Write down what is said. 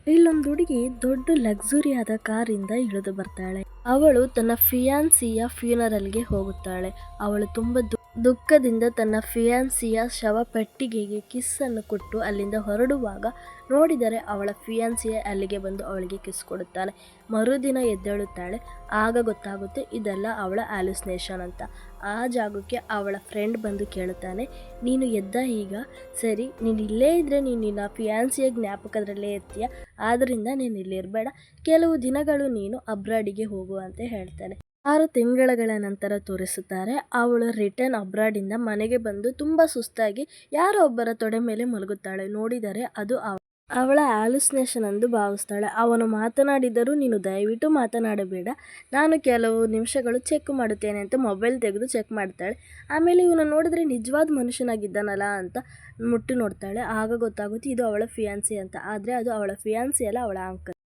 ಇಲ್ಲೊಂದು ಹುಡುಗಿ ದೊಡ್ಡ ಲಕ್ಸುರಿಯಾದ ಕಾರಿಂದ ಇಳಿದು ಬರ್ತಾಳೆ. ಅವಳು ತನ್ನ ಫಿಯಾನ್ಸಿಯ ಫ್ಯೂನರಲ್ಗೆ ಹೋಗುತ್ತಾಳೆ. ಅವಳು ತುಂಬಾ ದುಃಖದಿಂದ ತನ್ನ ಫಿಯಾನ್ಸಿಯ ಶವ ಪೆಟ್ಟಿಗೆಗೆ ಕಿಸ್ ಅನ್ನು ಕೊಟ್ಟು ಅಲ್ಲಿಂದ ಹೊರಡುವಾಗ ನೋಡಿದರೆ ಅವಳ ಫಿಯಾನ್ಸಿಯ ಅಲ್ಲಿಗೆ ಬಂದು ಅವಳಿಗೆ ಕಿಸ್ ಕೊಡುತ್ತಾನೆ. ಮರುದಿನ ಎದ್ದೇಳುತ್ತಾಳೆ. ಆಗ ಗೊತ್ತಾಗುತ್ತೆ ಇದೆಲ್ಲ ಅವಳ ಹ್ಯಾಲುಸಿನೇಷನ್ ಅಂತ. ಆ ಜಾಗಕ್ಕೆ ಅವಳ ಫ್ರೆಂಡ್ ಬಂದು ಕೇಳುತ್ತಾನೆ, ನೀನು ಎದ್ದ ಈಗ? ಸರಿ, ನೀನು ಇಲ್ಲೇ ಇದ್ದರೆ ನೀನು ನಿನ್ನ ಫಿಯಾನ್ಸಿಯ ಜ್ಞಾಪಕದಲ್ಲೇ ಇರ್ತೀಯ, ಆದ್ದರಿಂದ ನೀನು ಇಲ್ಲಿರಬೇಡ, ಕೆಲವು ದಿನಗಳು ನೀನು ಅಬ್ರಾಡಿಗೆ ಹೋಗು ಅಂತ ಹೇಳ್ತಾನೆ. 6 ತಿಂಗಳ ನಂತರ ತೋರಿಸುತ್ತಾರೆ. ಅವಳು ರಿಟರ್ನ್ ಅಬ್ರಾಡಿಂದ ಮನೆಗೆ ಬಂದು ತುಂಬ ಸುಸ್ತಾಗಿ ಯಾರೋ ಒಬ್ಬರ ತೊಡೆ ಮೇಲೆ ಮಲಗುತ್ತಾಳೆ. ನೋಡಿದರೆ ಅದು ಅವಳ ಹ್ಯಾಲುಸಿನೇಷನ್ ಎಂದು ಭಾವಿಸ್ತಾಳೆ. ಅವನು ಮಾತನಾಡಿದರೂ ನೀನು ದಯವಿಟ್ಟು ಮಾತನಾಡಬೇಡ, ನಾನು ಕೆಲವು ನಿಮಿಷಗಳು ಚೆಕ್ ಮಾಡುತ್ತೇನೆ ಅಂತ ಮೊಬೈಲ್ ತೆಗೆದು ಚೆಕ್ ಮಾಡ್ತಾಳೆ. ಆಮೇಲೆ ಇವನು ನೋಡಿದ್ರೆ ನಿಜವಾದ ಮನುಷ್ಯನಾಗಿದ್ದಾನಲ್ಲ ಅಂತ ಮುಟ್ಟಿ ನೋಡ್ತಾಳೆ. ಆಗ ಗೊತ್ತಾಗುತ್ತೆ ಇದು ಅವಳ ಫಿಯಾನ್ಸಿ ಅಂತ. ಆದರೆ ಅದು ಅವಳ ಫಿಯಾನ್ಸಿ ಅಲ್ಲ, ಅವಳ ಅಂಕಲ್.